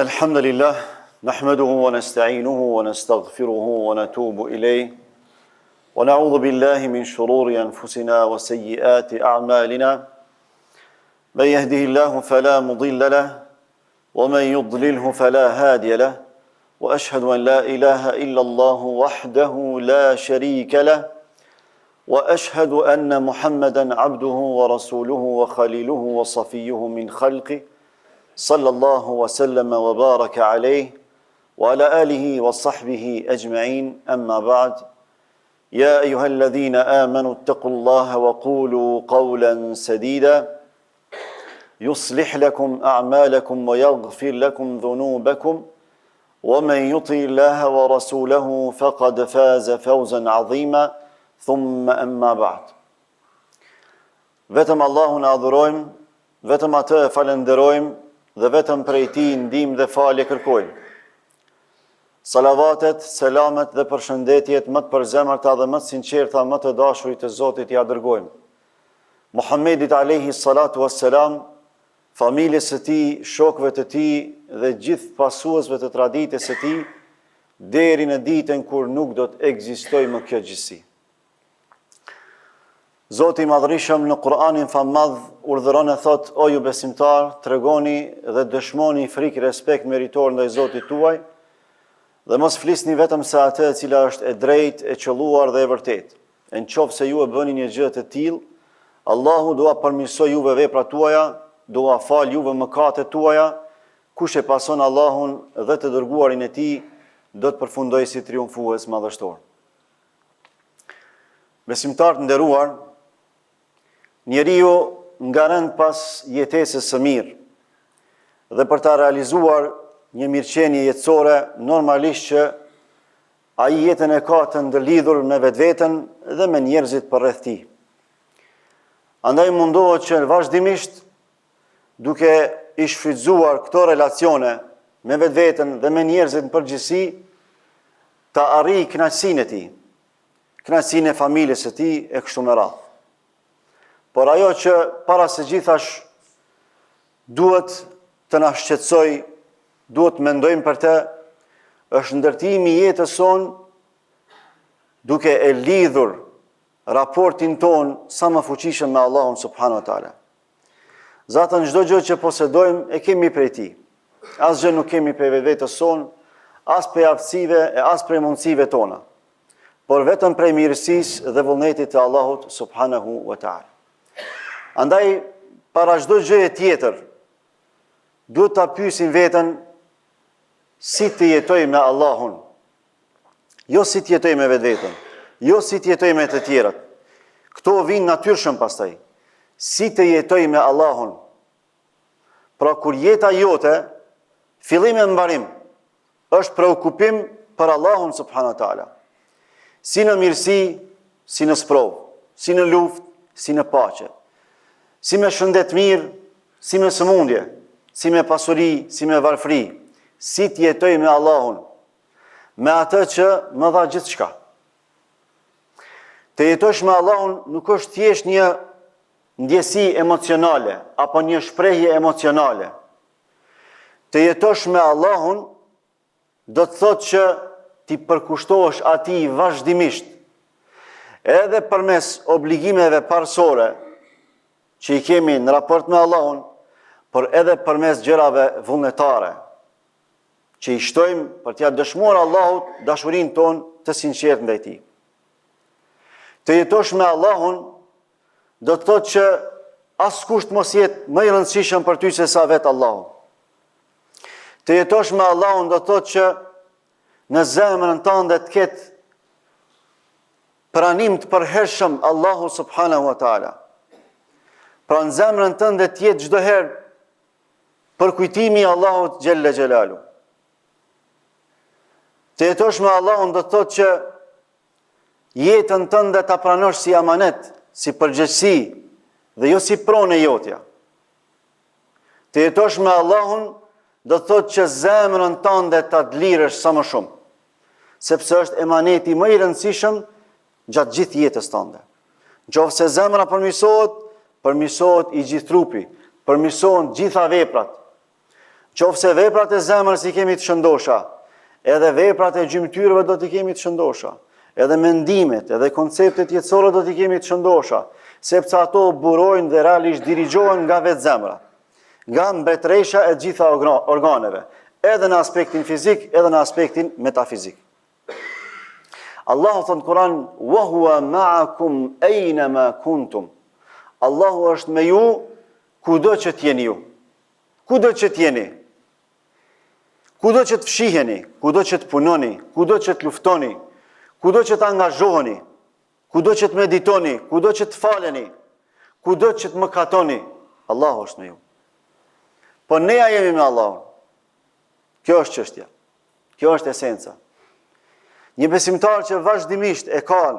الحمد لله نحمده ونستعينه ونستغفره ونتوب إليه ونعوذ بالله من شرور أنفسنا وسيئات أعمالنا من يهده الله فلا مضل له ومن يضلله فلا هادي له وأشهد أن لا إله إلا الله وحده لا شريك له وأشهد أن محمدا عبده ورسوله وخليله وصفيه من خلقه صلى الله وسلم وبارك عليه وعلى آله وصحبه أجمعين أما بعد يا أيها الذين آمنوا اتقوا الله وقولوا قولا سديدا يصلح لكم أعمالكم ويغفر لكم ذنوبكم ومن يطع الله ورسوله فقد فاز فوزا عظيما ثم أما بعد vetëm Allahun adhurojmë, vetëm atë e falenderojmë dhe vetëm prej tij ndihmë dhe falje kërkojmë. Salavatet, selamet dhe përshëndetjet më të përzemërta dhe më të sinqerta, më të dashurit të Zotit ja dërgojmë Muhammedit alayhi salatu wassalam, familjes së tij, shokëve të tij dhe gjithë pasuesve të traditës së tij deri në ditën kur nuk do të ekzistojë më kjo gjësi. Zoti i Madhërisëm në Kur'anin famadh urdhëron e thot: o ju besimtar, tregoni dhe dëshmoni frikë respekt meritor ndaj Zotit tuaj dhe mos flisni vetëm se atë e cila është e drejtë, e qelluar dhe e vërtetë. E nëse ju e bëni një gjë të tillë, Allahu do a përmirësoj juve veprat tuaja, do a fal juve mëkatet tuaja. Kush e pason Allahun dhe të dërguarin e tij, do të përfundojë si triumfues madhështor. Besimtar të nderuar, njeriu nga rënd pas jetesës së mirë dhe për ta realizuar një mirëqenie jetësore, normalisht që ai jetën e ka të ndërlidhur me vetveten dhe me njerëzit përreth tij. Andaj mundohet që vazhdimisht, duke i shfrytzuar këto relacione me vetveten dhe me njerëzit në përgjithësi, ta arrijë kënaqësinë e tij, kënaqësinë e familjes së tij e kështu me radhë. Por ajo që para së gjithash duhet të na shqetësoj, duhet të mendojmë për të, është ndërtimi i jetës sonë duke e lidhur raportin ton sa më fuqishëm me Allahun subhanahu wa taala. Zatën çdo gjë që posedojmë e kemi prej tij. Asgjë nuk kemi prej vetës sonë, as prej aftësive e as prej mundësive tona, por vetëm prej mirësisë dhe vullnetit të Allahut subhanahu wa taala. Andaj, para çdo gjëje tjetër, duhet ta pyesim veten si të jetoj me Allahun, jo si të jetoj me vetveten, jo si të jetoj me të tjerët. Këto vinë natyrshëm pastaj. Si të jetoj me Allahun. Pra kur jeta jote, fillim e mbarim, është preokupim për Allahun subhanahu wa taala. Si në mirësi, si në sprovë, si në luftë, si në paqe. Si me shëndet mirë, si me sëmundje, si me pasuri, si me varfëri, si të jetoj me Allahun, me atë që më dha gjithçka. Të jetosh me Allahun nuk është thjesht një ndjesi emocionale apo një shprehje emocionale. Të jetosh me Allahun do të thotë që ti përkushtohesh atij vazhdimisht, edhe përmes obligimeve parësore që i kemi në raport me Allahun, por edhe përmes gjërave vullnetare, që i shtojmë për t'ia dëshmuar Allahut dashurinë tonë të sinqertë ndaj tij. Të jetosh me Allahun do të thotë që askush mos jetë më i rëndësishëm për ty se sa vetë Allahu. Të jetosh me Allahun do të thotë që në zemrën tënde të ketë pranim të përhershëm Allahu subhanahu wa taala. Pra në zemrën tënde të jetë çdo herë përkujtimi i Allahut xhella xhelalu. Të jetosh me Allahun do të thotë që jetën tënde ta pranosh si amanet, si përgjegjësi dhe jo si pronë jotja. Të jetosh me Allahun do të thotë që zemrën tënde ta lirësh sa më shumë, sepse është emaneti më i rëndësishëm gjatë gjithë jetës tënde. Nëse zemra përmirësohet i gjithë trupi, përmirësohen gjitha veprat. Qofse veprat e zemrës i kemi të shëndosha, edhe veprat e gjymtyrëve do t'i kemi të shëndosha, edhe mendimet, edhe konceptet jetësore do t'i kemi të shëndosha, sepse ato burojnë dhe realisht dirigjohen nga vetë zemra, nga mbretëresha e gjitha organeve, edhe në aspektin fizik, edhe në aspektin metafizik. Allahu thot në Kur'an: "Wa huwa ma'akum aynama kuntum." Allahu është me ju kudo që t'jeni ju. Kudo që t'jeni. Kudo që të fshiheni, kudo që të punoni, kudo që të luftoni, kudo që të angazhoheni, kudo që të meditoni, kudo që të faleni, kudo që të mëkatoni, Allahu është me ju. Po neja jemi me Allahun. Kjo është çështja. Kjo është esenca. Një besimtar që vazhdimisht e ka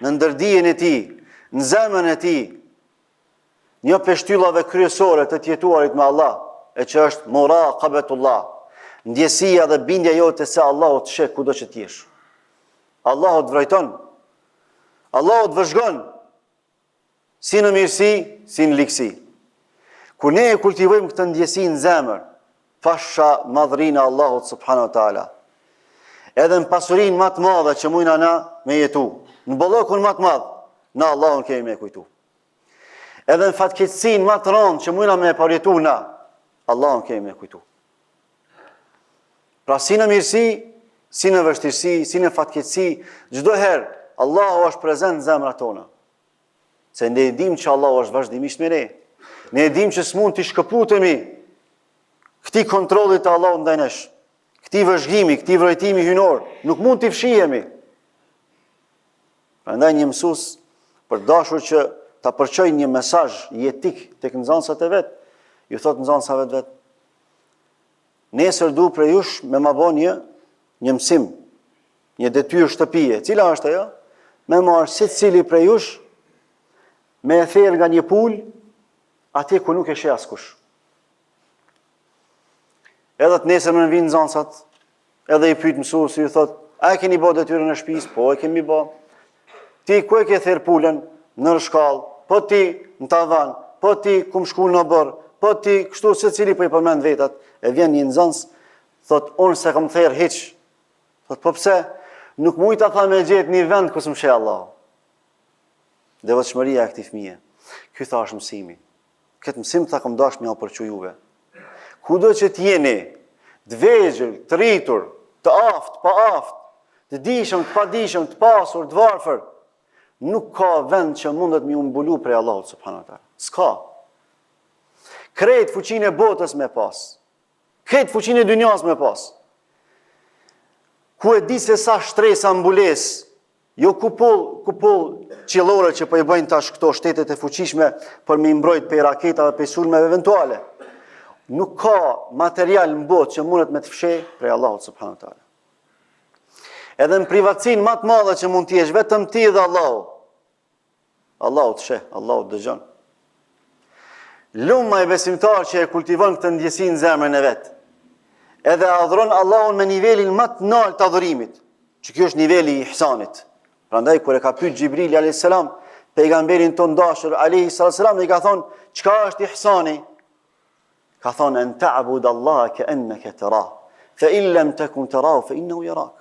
në ndërdijen e tij, në zemrën e tij, një peshtyllave kryesore të jetuarit me Allah, e që është muraqabatullah, ndjesia dhe bindja jote se Allahu të sheh kudo që t'jesh. Allahu të vrajton, Allahu të vëzhgon, si në mirësi, si në ligësi. Kur ne e kultivojmë këtë ndjesi në zemër, pasha madhrinë e Allahut subhanahu wa taala, edhe në pasurinë më të madhe që mujna na me jetu, në bollokun më të madh, na Allahun kemi me kujtu. Edhe në fatkeqësinë më të rëndë që mujna me përjetu na, Allahun kemi me kujtu. Pra si në mirësi, si në vështirësi, si në fatkeqësi, çdo herë Allahu është prezent në zemrat tona. Se ne e dim që Allahu është vazhdimisht me ne. Ne e dim që s'mund t'i shkëputemi këtij kontrollit të Allahut ndaj nesh, këtij vëzhgimi, këtij vrojtimi hynor, nuk mund t'i fshihemi. Prandaj një mësues për dashur që ta përçojë një mesazh jetik tek nxënësat e vet, ju thot nxënësave të vet: nesër du prej jush me ma bo një mësim, një detyrë shtëpie. Cila është ajo? Me marrë secili prej jush, me e thellë nga një pul, atje ku nuk e sheh askush. Edhe të nesër më vinë nxënësat, edhe i pyet mësuesi, ju thot: a e keni bë detyrën e shtëpisë? Po, e kemi bë. Ti ku e ke thirr pulën? Në shkallë. Po ti në tavan. Po ti ku më shkull në bërë. Po ti kështu secili po i përmend vetat. E vjen një nxënës, thot: unë se kam thirr hiç. Thot: po pse? Nuk mujta tha me gjetë një vend ku s'm sheh Allahu. Devotshmëria e këtij fëmije. Ky tha është mësimi. Këtë mësim tha kam dashur m'ja përçu juve. Kudo që t'jeni, të vegjël, të rritur, të aftë, pa aftë, të dishëm, të padishëm, të pasur, të varfër, nuk ka vend që mundet mi umbulu prej Allahut subhanahu wa taala. S'ka. Krejt fuqinë e botës me pas. Krejt fuqinë e dynjas me pas. Ku e di se sa shtresa mbulesë, jo kupull qiellore që po i bëjnë tash këto shtetet e fuqishme për me mbrojt prej raketave, prej sulmeve eventuale. Nuk ka material në botë që mundet me të fsheh prej Allahut subhanahu wa taala. Edhe në privatësinë më të madhe që mund të jesh vetëm ti dhe Allahu. Allahu të sheh, Allahu të dëgjon. Lumma e besimtar që e kultivon këtë ndjesi në zemrën e vet, edhe adhuron Allahun me nivelin më të lartë të adhurimit, që kjo është niveli i ihsanit. Prandaj kur e ka pyet Xhibrili alayhis salam pejgamberin ton dashur alayhis salam, i ka thonë: çka është ihsani? Ka thonë: an ta'bud Allah ka'annaka tarah, fa in lam takun tarahu fa innahu yarak.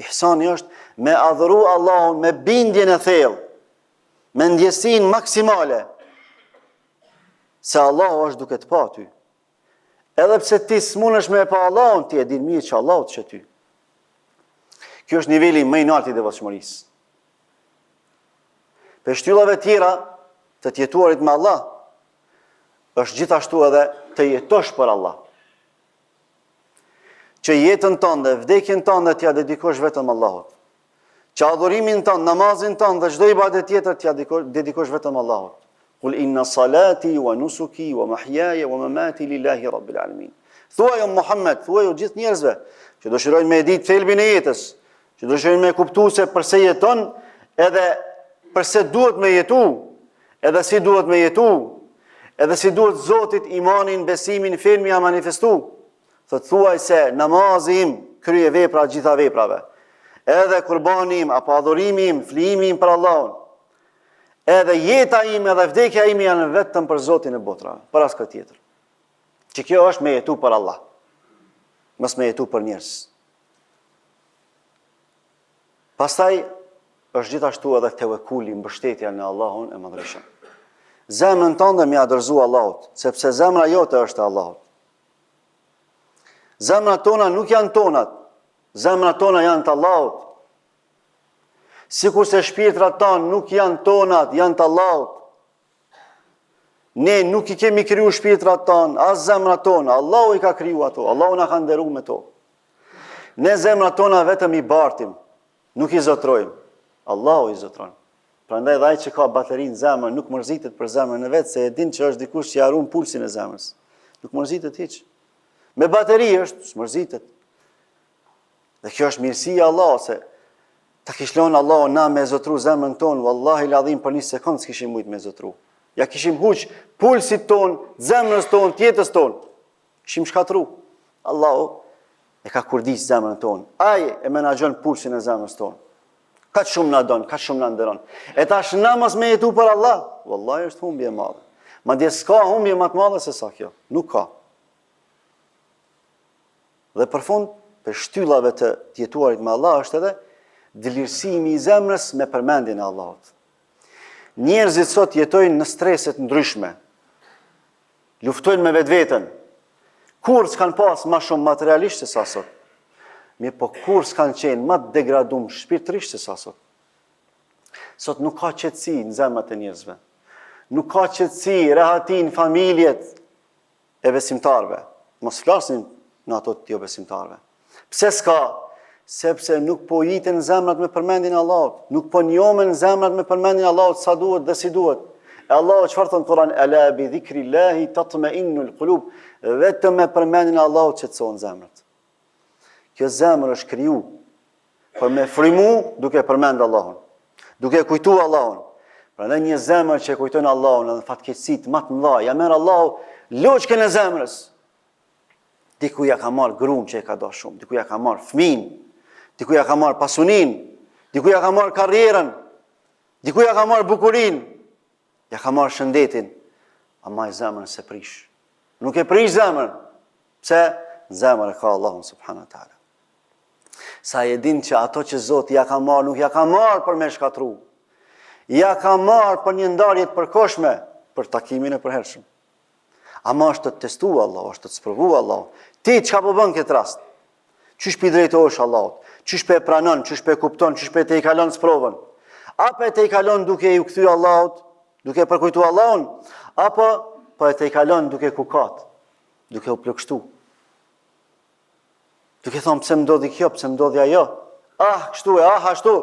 Ihsani është me adhuru Allahun me bindjen e thellë, me ndjesinë maksimale se Allahu është duke të pa ty. Edhe pse ti s'mundesh me pa Allahun, ti e din mirë që Allahu të sheh ty. Kjo është niveli më i lartë i devotshmërisë. Për shtyllave tjera të jetuarit me Allah, është gjithashtu edhe të jetosh për Allah. Që jetën tënde, vdekjen tënde t'ja dedikosh vetëm Allahut. Që adhurimin tënd, namazin tënd dhe çdo ibadet tjetër t'ja dedikosh vetëm Allahut. Qul inna salati wa nusuki wa mahyaya wa mamati lillahi rabbil alamin. Thuaj o Muhammed, thuaj o gjithë njerëzve që dëshirojnë me ditë thelbin e jetës, që dëshirojnë me kuptu se përse jeton, edhe përse duhet me jetu, edhe si duhet me jetu, edhe si duhet Zotit imanin, besimin, fen mja manifestu. Thot thuaj se namazi im krye vepra gjitha veprave. Edhe kurbani im, apo adhurimi im, flijimi im për Allahun. Edhe jeta im edhe vdekja im janë vetëm për Zotin e botrave, për asgjë tjetër. Që kjo është me jetu për Allah. mos me jetu për njerëz. Pastaj është gjithashtu edhe tevekuli, mbështetja në Allahun e Madhërisht. Zemrën tënde më adorëzu Allahut, sepse zemra jote është e Allahut. Zemrat tona nuk janë tonat, zemrat tona janë të Allahut. Sikur se shpirtrat tanë nuk janë tonat, janë të Allahut. Ne nuk i kemi kriju shpirtrat tanë, as zemrat tona, Allahu i ka kriju ato, Allahu na ka nderu me to. Ne zemrat tona vetëm i bartim, nuk i zotrojmë, Allahu i zotron. Prandaj dhe ai që ka bateri në zemër nuk mërzitet për zemrën e vet, se e din që është dikush që harron pulsin e zemrës. Nuk mërzitet hiç. Me bateri është, s'mërzitet. Dhe kjo është mirësia e Allahut, se ta kishlon Allahu na me zotru zemrën tonë, wallahi ladhim për një sekond s'kishim mujt me zotru. Ja kishim huq pulsit ton, zemrës ton, tjetës ton. Kishim shkatru. Allahu e ka kurdis zemrën ton. Ai e menaxhon pulsin e zemrës ton. Ka shumë na don, ka shumë na nderon. E tash na mos me jetu për Allah, wallahi është humbje e madhe. Madje s'ka humbje më të madhe se sa kjo. Nuk ka. Dhe për fund, për shtyllave të jetuarit me Allah është edhe dëlirësimi i zemrës me përmendjen e Allahut. Njerëzit sot jetojnë në streset ndryshme. Luftojnë me vetveten. Kur s'kan pas më shumë materialisht se sa sot. Mirë po kur s'kan qenë më të degradum shpirtërisht se sa sot. Sot nuk ka qetësi në zemrat e njerëzve. Nuk ka qetësi, rehati në familjet e besimtarve. Mos flasim në ato të jo besimtarve. Pse s'ka? Sepse nuk po jiten zemrat me përmendjen e Allahut, nuk po njomen zemrat me përmendjen e Allahut sa duhet dhe si duhet. E Allahu çfarë thon Kur'an? Ala bi dhikrillahi tatma'innul qulub. Vetëm me përmendjen e Allahut qetësohen zemrat. Kjo zemër është kriju për me frimu duke përmend Allahun, duke kujtu Allahun. Prandaj një zemër që kujton Allahun edhe fatkeqësitë më të mëdha, ja merr Allahu loçkën e zemrës. Diku ja ka marr gruan që e ka dashur shumë, diku ja ka marr fëmin, diku ja ka marr pasunin, diku ja ka marr karrierën, diku ja ka marr bukurinë, ja ka marr shëndetin, ama i zemrën se prish. Nuk e prish zemrën. Pse? Zemrën e ka Allahun subhanahu wa taala. Sa e din që ato që Zoti ja ka marr, nuk ja ka marr për me shkatru. Ja ka marr për një ndarje të përkohshme, për takimin e përhershëm. Ama është të testu Allah, është të sprovu Allah. Ti çka po bën këtë rast? Qysh pi drejtohesh Allahut? Qysh pe pranon, qysh pe kupton, qysh pe te i kalon sprovën? Apo te i kalon duke i kthy Allahut, duke përkujtu Allahun, apo po te i kalon duke kukat, duke u plagështu? Duke thonë pse më ndodhi kjo, pse më ndodhi ajo. Kështu e, ashtu.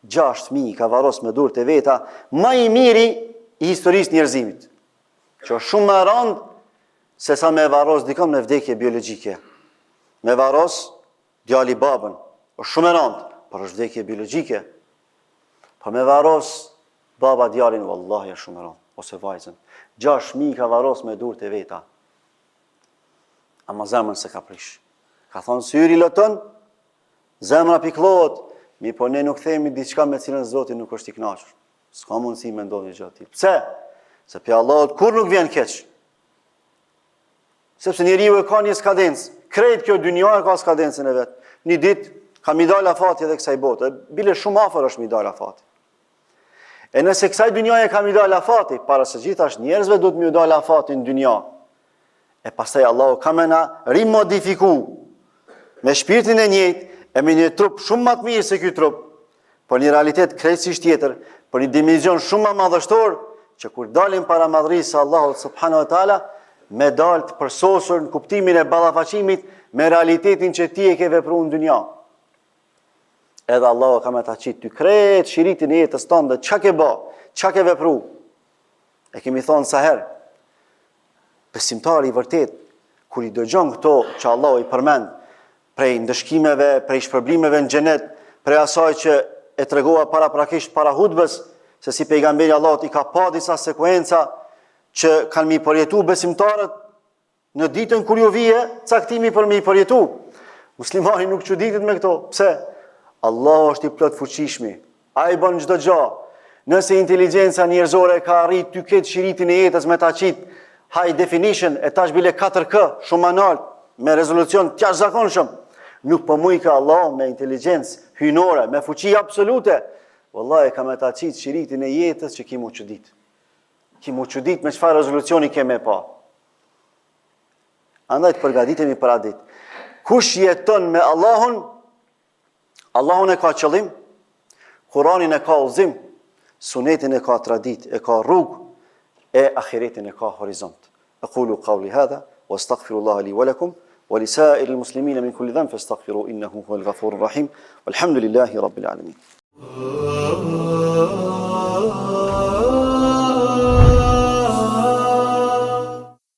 6.000 ka varros me durët e veta, më i miri i historisë njerëzimit. Që është shumë më e rëndë se sa me varros dikon me vdekje biologjike. Me varros djali babën, është shumë e rëndë, por është vdekje biologjike. Po me varros baba djalin, wallahi është shumë e rëndë, ose vajzën. 6.000 ka varros me durët e veta. Ama zemrën se ka prish. Ka thonë syri lotën, zemra pikëllohet, mi po ne nuk themi diçka me cilën Zoti nuk është i kënaqur. S'ka mundësi me ndodhi gjë të tillë. Pse? Se pe Allahut kur nuk vjen keq. Sepse njeriu e ka një skadencë. Krejt kjo dynja e ka skadencën e vet. Një ditë ka mi dal afati edhe kësaj bote. Bile shumë afër është mi dal afati. E nëse kësaj dynjaje ka mi dal afati, para së gjithash njerëzve do të mi dal afati në dynja. E pastaj Allahu ka më na rimodifiku me shpirtin e njëjtë, e me një trup shumë më të mirë se ky trup, por një realitet krejtësisht tjetër, por një dimension shumë më madhështor, që kur dalim para madhërisë së Allahut subhanahu wa taala, me dal të përsosur në kuptimin e ballafaqimit me realitetin që ti e ke vepruar në dynja. Edhe Allahu ka më ta qit ty krejt shiritin e jetës tënde, çka ke bë, çka ke vepruar. E kemi thonë sa herë, besimtari i vërtet, kur i dëgjon këto që Allahu i përmend, prej ndëshkimeve, prej shpërblimeve në xhenet, prej asaj që e tregova paraprakisht para hutbës, se si pejgamberi Allahut i ka pa disa sekuenca që kanë mi përjetu besimtarët në ditën kur ju vije caktimi për mi përjetu. Muslimani nuk çuditet me këto. Pse? Allahu është i plot fuqishmi. Ai bën çdo gjë. Nëse inteligjenca njerëzore ka arrit ty këtë shiritin e jetës me ta qit high definition e tash bile 4K, shumë më lart, me rezolucion të jashtëzakonshëm, nuk po mujka Allah me inteligjencë hynore, me fuqi absolute, wallahi ka me ta qitë shiritin e jetës që ki mu çudit. Ki mu çudit me çfarë rezolucioni keme pa. Andaj të përgatitemi për atë ditë. Kush jeton me Allahun, Allahun e ka qëllim, Kur'anin e ka udhëzim, sunetin e ka tradit, e ka rrugë, e ahiretin e ka horizont. Aqulu qawli hadha wa astaghfirullaha li wa lakum wa li sa'iril muslimina min kulli dhanb fastaghfiru innahu huwal ghafurur rahim. Walhamdulillahi rabbil alamin.